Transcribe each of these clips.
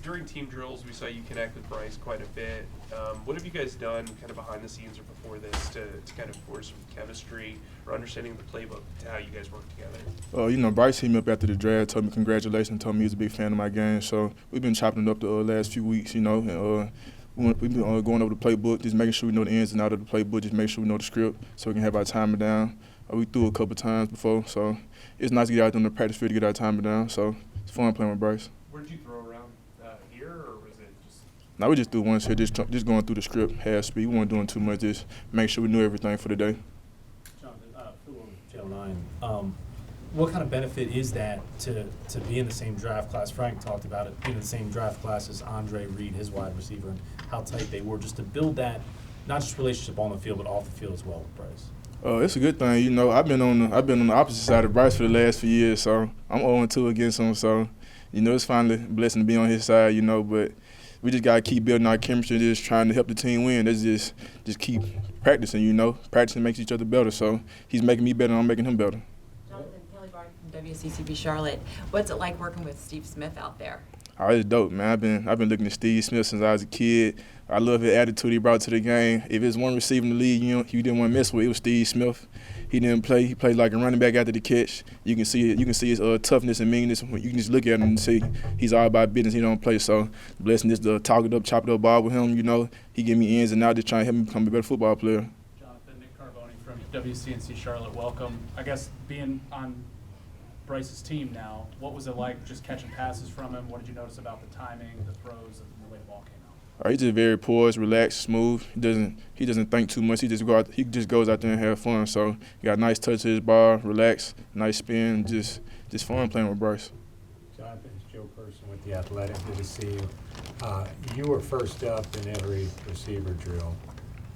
during team drills, we saw you connect with Bryce quite a bit. What have you guys done kind of behind the scenes or before this to kind of force some chemistry or understanding the playbook to how you guys work together? Bryce hit me up after the draft, told me congratulations, told me he was a big fan of my game. So we've been chopping it up the last few weeks, and we've been going over the playbook, just making sure we know the ins and outs of the playbook, just make sure we know the script so we can have our timing down. We threw a couple times before, so it's nice to get out there on the practice field to get our timing down. So it's fun playing with Bryce. Where did you throw around here, or was it just? No, we just threw once here, just going through the script, half speed. We weren't doing too much, just make sure we knew everything for the day. Jonathan, Phil on Channel 9. What kind of benefit is that to be in the same draft class? Frank talked about it, being in the same draft class as Andre Reed, his wide receiver, and how tight they were, just to build that, not just relationship on the field, but off the field as well with Bryce. It's a good thing. I've been on the opposite side of Bryce for the last few years, so I'm 0-2 against him. So, it's finally a blessing to be on his side, but we just gotta keep building our chemistry, just trying to help the team win. That's just keep practicing, Practicing makes each other better. So he's making me better, and I'm making him better. Jonathan, Kelly Barton from WCCB Charlotte. What's it like working with Steve Smith out there? Oh, it's dope, man. I've been looking at Steve Smith since I was a kid. I love his attitude he brought to the game. If there's one receiver in the league you didn't want to mess with, it was Steve Smith. He didn't play. He played like a running back after the catch. You can see his toughness and meanness. You can just look at him and see he's all about business. He don't play. So the blessing is to talk it up, chop it up ball with him. He give me ins and outs, just trying to help me become a better football player. Jonathan, Nick Carboni from WCNC Charlotte. Welcome. I guess being on Bryce's team now, what was it like just catching passes from him? What did you notice about the timing, the throws, and the way the ball came out? He's just very poised, relaxed, smooth. He doesn't think too much. He just goes out there and have fun. So he got a nice touch to his ball, relax, nice spin, just fun playing with Bryce. Jonathan, it's Joe Person with The Athletic. Good to see you. You were first up in every receiver drill.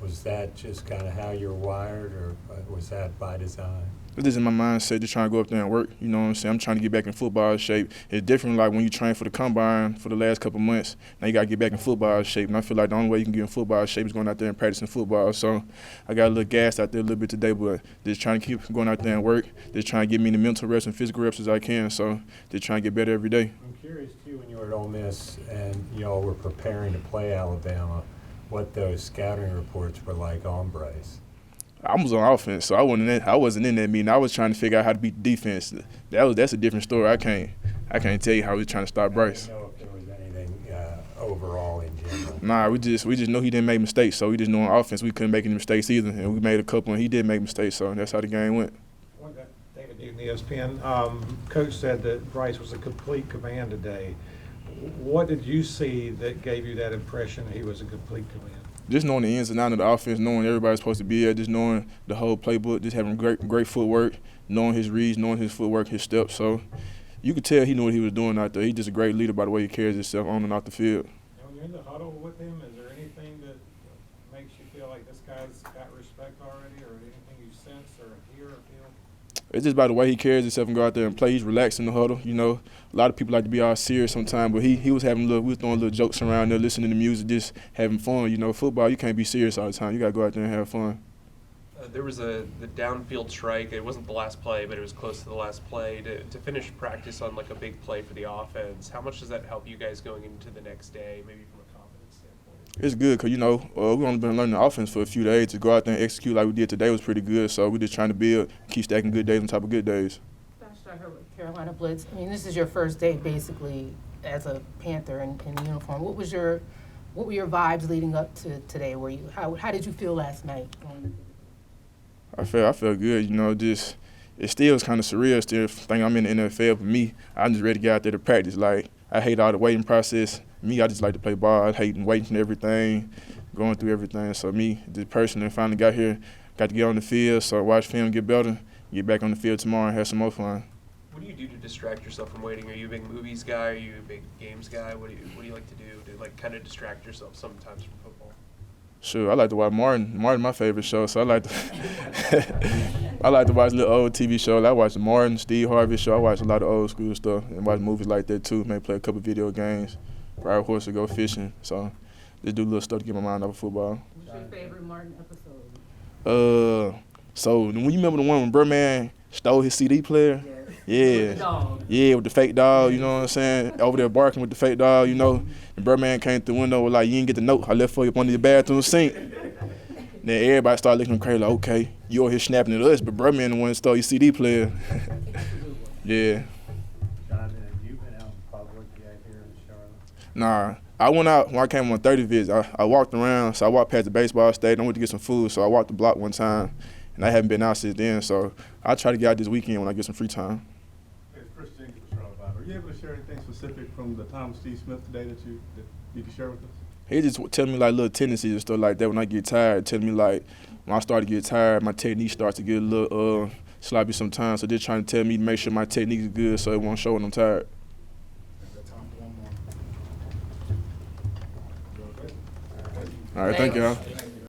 Was that just kind of how you're wired, or was that by design? It's just in my mindset, just trying to go up there and work. You know what I'm saying? I'm trying to get back in football shape. It's different like when you train for the combine for the last couple of months. Now you got to get back in football shape. And I feel like the only way you can get in football shape is going out there and practicing football. So I got a little gassed out there a little bit today, but just trying to keep going out there and work. Just trying to get me the mental reps and physical reps as I can. So just trying to get better every day. I'm curious, too, when you were at Ole Miss and y'all were preparing to play Alabama, what those scouting reports were like on Bryce. I was on offense, so I wasn't in that meeting. I was trying to figure out how to beat the defense. That's a different story. I can't tell you how we were trying to stop Bryce. I didn't know if there was anything overall in general. Nah, we just know he didn't make mistakes. So we just know on offense we couldn't make any mistakes either, and we made a couple, and he did make mistakes. So that's how the game went. David Newton, ESPN. Coach said that Bryce was a complete command today. What did you see that gave you that impression that he was a complete command? Just knowing the ins and outs of the offense, knowing everybody's supposed to be there, just knowing the whole playbook, just having great footwork, knowing his reads, knowing his footwork, his steps. So you could tell he knew what he was doing out there. He's just a great leader by the way he carries himself on and off the field. When you're in the huddle with him, is there anything that makes you feel like this guy's got respect already, or anything you sense or hear or feel? It's just by the way he carries himself and go out there and play. He's relaxed in the huddle. A lot of people like to be all serious sometimes, but he was we was throwing little jokes around there, listening to music, just having fun. Football, you can't be serious all the time. You got to go out there and have fun. There was the downfield strike. It wasn't the last play, but it was close to the last play to finish practice on like a big play for the offense. How much does that help you guys going into the next day, maybe from a confidence standpoint? It's good because, we've only been learning the offense for a few days. To go out there and execute like we did today was pretty good. So we're just trying to build, keep stacking good days on top of good days. I heard with Carolina Blitz. I mean, this is your first day basically as a Panther in uniform. What were your vibes leading up to today? How did you feel last night? I felt good. Just it still is kind of surreal. Still think I'm in the NFL. For me, I'm just ready to get out there to practice. Like I hate all the waiting process. Me, I just like to play ball. I hate waiting for everything, going through everything. So me, this person that finally got here, got to get on the field. So watch film get better. Get back on the field tomorrow and have some more fun. What do you do to distract yourself from waiting? Are you a big movies guy? Are you a big games guy? What do you like to do to kind of distract yourself sometimes from football? Sure, I like to watch Martin. Martin's my favorite show, so I like to watch little old TV shows. I watch the Martin, Steve Harvey show. I watch a lot of old school stuff and watch movies like that too. Maybe play a couple video games, ride a horse or go fishing. So just do little stuff to get my mind off of football. What's your favorite Martin episode? So when you remember the one when Birdman stole his CD player? Yeah. Yeah, with the fake dog, you know what I'm saying? Over there barking with the fake dog, you know. And Birdman came through the window, was like, you didn't get the note. I left for you up under the bathroom sink. Then everybody started looking crazy, like, okay, you over here snapping at us, but Birdman the one that stole your CD player. Yeah. Jonathan, have you been out in public yet here in Charlotte? Nah, I went out when I came on 30 visit. I walked around, so I walked past the baseball stadium. I went to get some food, so I walked the block one time, and I haven't been out since then. So I'll try to get out this weekend when I get some free time. Hey, Chris Jenkins with Charlotte Vibe. Are you able to share anything specific from the time with Steve Smith today that you can share with us? He just tell me like little tendencies and stuff like that when I get tired. Tell me like when I start to get tired, my technique starts to get a little sloppy sometimes. So they're trying to tell me to make sure my technique is good so it won't show when I'm tired. Time for one more. All right, thank y'all.